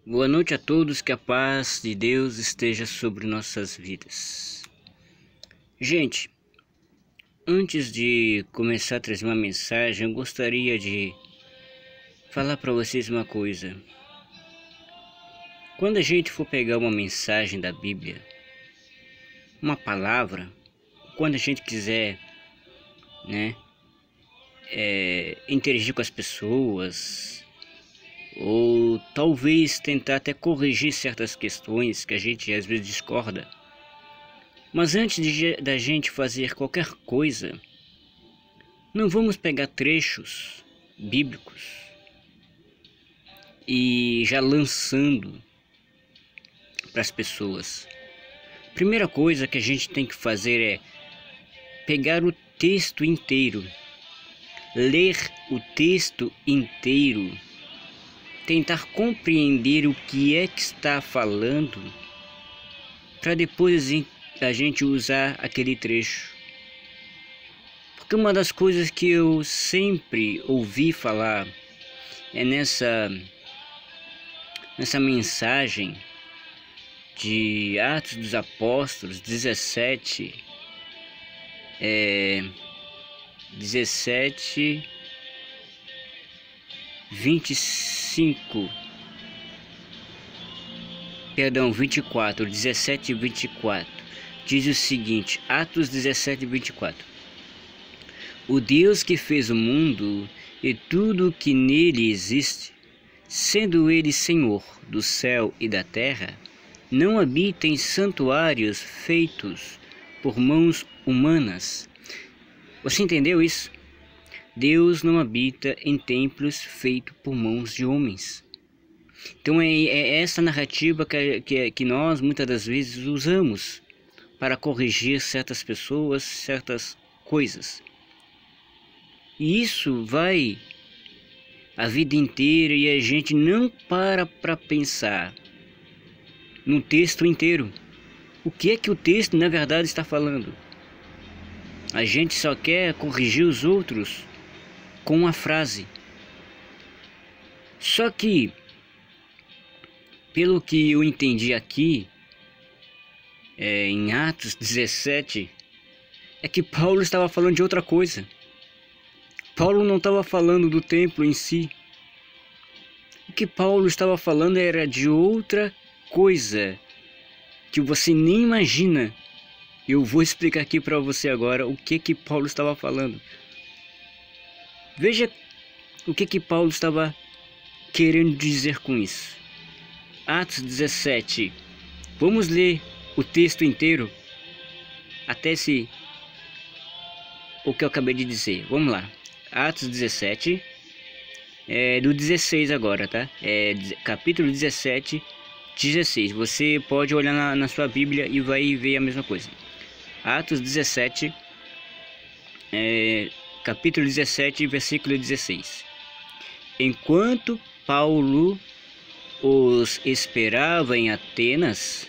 Boa noite a todos, que a paz de Deus esteja sobre nossas vidas. Gente, antes de começar a trazer uma mensagem, eu gostaria de falar para vocês uma coisa. Quando a gente for pegar uma mensagem da Bíblia, uma palavra, quando a gente quiser, interagir com as pessoas, ou talvez tentar até corrigir certas questões que a gente às vezes discorda. Mas antes da gente fazer qualquer coisa, não vamos pegar trechos bíblicos e já lançando para as pessoas. Primeira coisa que a gente tem que fazer é pegar o texto inteiro, ler o texto inteiro, tentar compreender o que é que está falando, para depois a gente usar aquele trecho. Porque uma das coisas que eu sempre ouvi falar é nessa mensagem de Atos dos Apóstolos 17, 24, 17 e 24, diz o seguinte, Atos 17 e 24. O Deus que fez o mundo e tudo o que nele existe, sendo ele Senhor do céu e da terra, não habita em santuários feitos por mãos humanas. Você entendeu isso? Deus não habita em templos feitos por mãos de homens. Então é essa narrativa que nós muitas das vezes usamos para corrigir certas pessoas, certas coisas. E isso vai a vida inteira e a gente não para pensar no texto inteiro. O que é que o texto na verdade está falando? A gente só quer corrigir os outros com uma frase. Só que, pelo que eu entendi aqui, em Atos 17, é que Paulo estava falando de outra coisa. Paulo não estava falando do templo em si. O que Paulo estava falando era de outra coisa que você nem imagina. Eu vou explicar aqui para você agora o que Paulo estava falando. Veja o que Paulo estava querendo dizer com isso. Atos 17. Vamos ler o texto inteiro até o que eu acabei de dizer. Vamos lá. Atos 17, do 16 agora, tá? Capítulo 17, 16. Você pode olhar na sua Bíblia e vai ver a mesma coisa. Atos 17, capítulo 17, versículo 16. Enquanto Paulo os esperava em Atenas,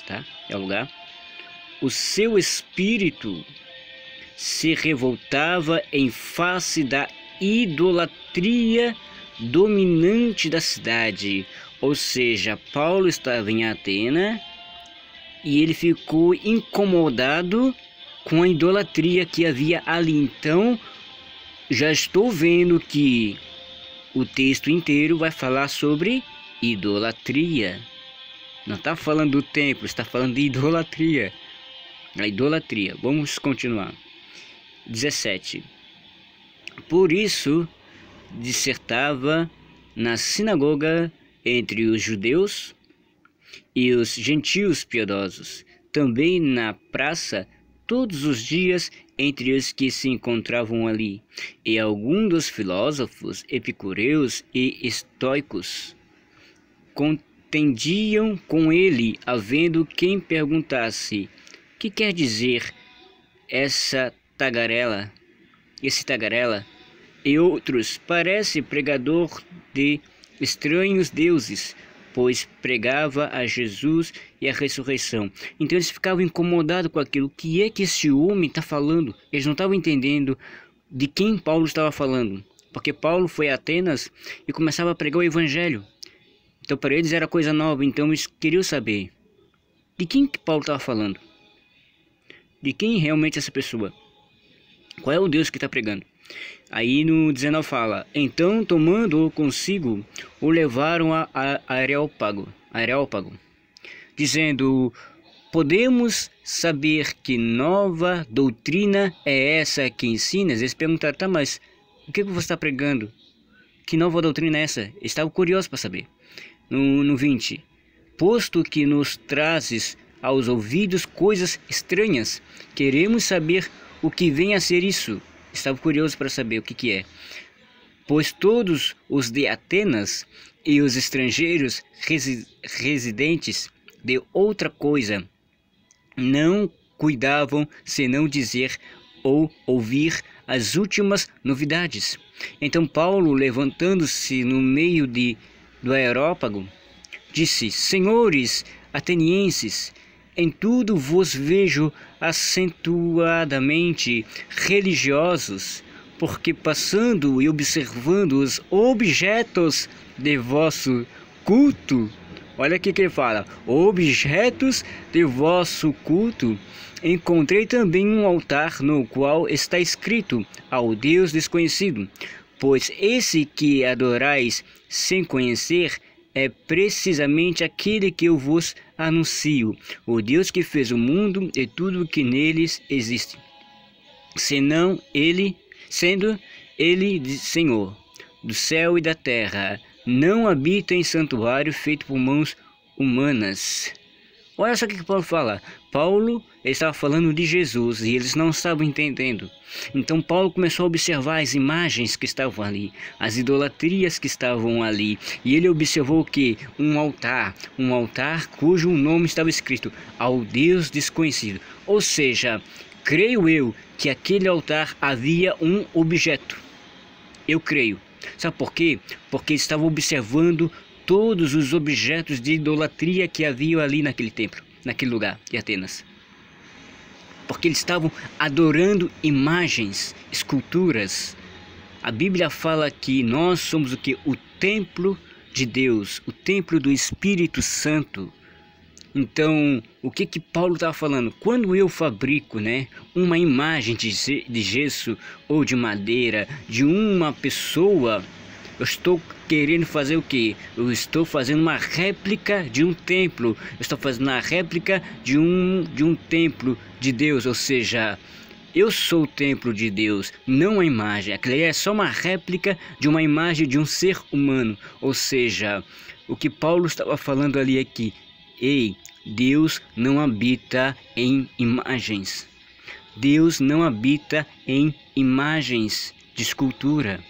tá? É o lugar. O seu espírito se revoltava em face da idolatria dominante da cidade. Ou seja, Paulo estava em Atenas e ele ficou incomodado com a idolatria que havia ali. Então, já estou vendo que o texto inteiro vai falar sobre idolatria. Não está falando do templo, está falando de idolatria. A idolatria. Vamos continuar. 17. Por isso, dissertava na sinagoga entre os judeus e os gentios piedosos, também na praça todos os dias entre os que se encontravam ali, e alguns dos filósofos epicureus e estoicos contendiam com ele, havendo quem perguntasse: que quer dizer esse tagarela? E outros: parece pregador de estranhos deuses, pois pregava a Jesus e a ressurreição. Então eles ficavam incomodados com aquilo. O que é que esse homem está falando? Eles não estavam entendendo de quem Paulo estava falando, porque Paulo foi a Atenas e começava a pregar o evangelho. Então para eles era coisa nova, então eles queriam saber de quem que Paulo estava falando. De quem realmente é essa pessoa. Qual é o Deus que está pregando? Aí no 19 fala: então tomando-o consigo, o levaram a Areópago, dizendo: podemos saber que nova doutrina é essa que ensinas? Eles perguntaram: tá, mas o que você está pregando? Que nova doutrina é essa? Estavam curiosos para saber. No 20: posto que nos trazes aos ouvidos coisas estranhas, queremos saber o que vem a ser isso. Estava curioso para saber o que é. Pois todos os de Atenas e os estrangeiros residentes de outra coisa não cuidavam senão dizer ou ouvir as últimas novidades. Então Paulo, levantando-se no meio do Areópago, disse: senhores atenienses, em tudo vos vejo acentuadamente religiosos, porque passando e observando os objetos de vosso culto, olha aqui que ele fala: objetos de vosso culto, encontrei também um altar no qual está escrito: ao Deus desconhecido. Pois esse que adorais sem conhecer é precisamente aquele que eu vos anuncio, o Deus que fez o mundo e tudo o que neles existe, sendo ele Senhor do céu e da terra, não habita em santuário feito por mãos humanas. Olha só o que Paulo fala. Paulo estava falando de Jesus e eles não estavam entendendo. Então Paulo começou a observar as imagens que estavam ali, as idolatrias que estavam ali. E ele observou que um altar cujo nome estava escrito: ao Deus desconhecido. Ou seja, creio eu que aquele altar havia um objeto. Eu creio. Sabe por quê? Porque estava observando todos os objetos de idolatria que haviam ali naquele templo, naquele lugar de Atenas. Porque eles estavam adorando imagens, esculturas. A Bíblia fala que nós somos o que? O templo de Deus, o templo do Espírito Santo. Então, o que Paulo estava falando? Quando eu fabrico, uma imagem de gesso ou de madeira de uma pessoa, eu estou querendo fazer o que? Eu estou fazendo uma réplica de um templo. Eu estou fazendo uma réplica de um templo de Deus. Ou seja, eu sou o templo de Deus, não a imagem. Aquilo é só uma réplica de uma imagem de um ser humano. Ou seja, o que Paulo estava falando ali é que, ei, Deus não habita em imagens. Deus não habita em imagens de escultura.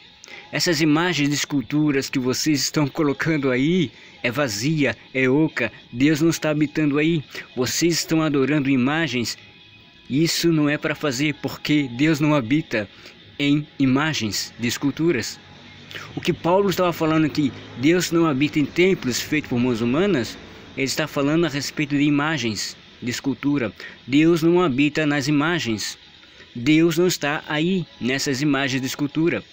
Essas imagens de esculturas que vocês estão colocando aí é vazia, é oca. Deus não está habitando aí. Vocês estão adorando imagens. Isso não é para fazer, porque Deus não habita em imagens de esculturas. O que Paulo estava falando aqui, Deus não habita em templos feitos por mãos humanas, ele está falando a respeito de imagens de escultura. Deus não habita nas imagens. Deus não está aí nessas imagens de escultura.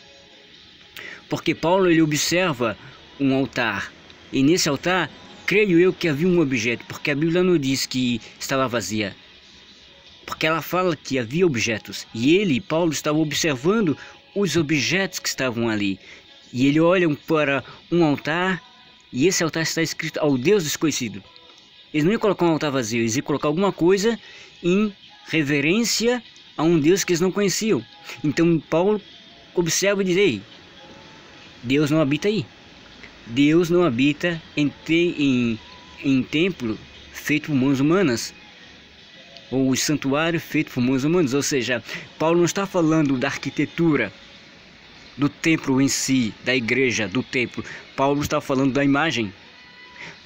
Porque Paulo ele observa um altar, e nesse altar, creio eu que havia um objeto, porque a Bíblia não diz que estava vazia, porque ela fala que havia objetos, e Paulo, estava observando os objetos que estavam ali, e ele olha para um altar, e esse altar está escrito: ao Deus desconhecido. Eles não iam colocar um altar vazio, eles iam colocar alguma coisa em reverência a um Deus que eles não conheciam. Então Paulo observa e diz: ei, Deus não habita aí. Deus não habita em templo feito por mãos humanas, ou santuário feito por mãos humanas. Ou seja, Paulo não está falando da arquitetura do templo em si, da igreja, do templo. Paulo está falando da imagem.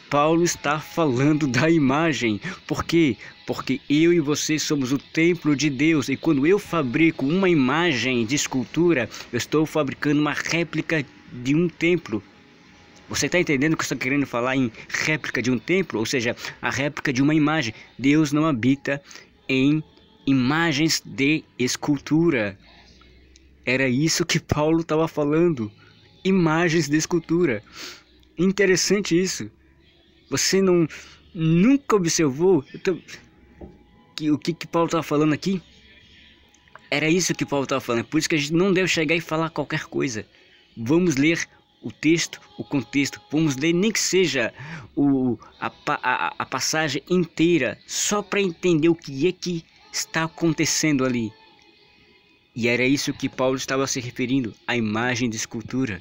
Paulo está falando da imagem. Por quê? Porque eu e você somos o templo de Deus. E quando eu fabrico uma imagem de escultura, eu estou fabricando uma réplica de um templo. Você está entendendo o que eu estou querendo falar em réplica de um templo? Ou seja, a réplica de uma imagem. Deus não habita em imagens de escultura. Era isso que Paulo estava falando. Imagens de escultura. Interessante isso. Você nunca observou o que Paulo estava falando aqui? Era isso que Paulo estava falando. Por isso que a gente não deve chegar e falar qualquer coisa. Vamos ler o texto, o contexto. Vamos ler nem que seja a passagem inteira, só para entender o que é que está acontecendo ali. E era isso que Paulo estava se referindo, à imagem de escultura.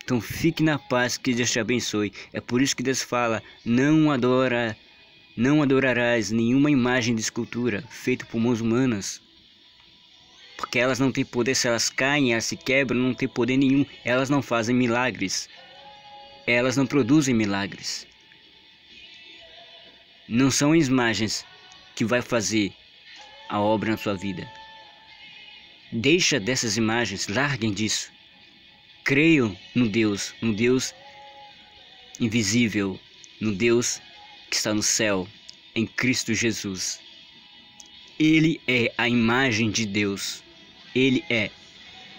Então fique na paz, que Deus te abençoe. É por isso que Deus fala, não adorarás nenhuma imagem de escultura feita por mãos humanas. Porque elas não têm poder, se elas caem, elas se quebram, não têm poder nenhum. Elas não fazem milagres. Elas não produzem milagres. Não são imagens que vai fazer a obra na sua vida. Deixa dessas imagens, larguem disso. Creiam no Deus invisível, no Deus que está no céu, em Cristo Jesus. Ele é a imagem de Deus. Ele é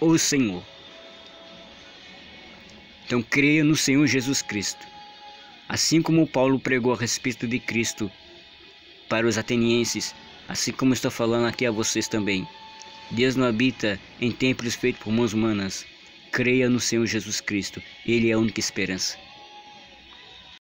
o Senhor. Então creia no Senhor Jesus Cristo. Assim como Paulo pregou a respeito de Cristo para os atenienses, assim como estou falando aqui a vocês também. Deus não habita em templos feitos por mãos humanas. Creia no Senhor Jesus Cristo. Ele é a única esperança.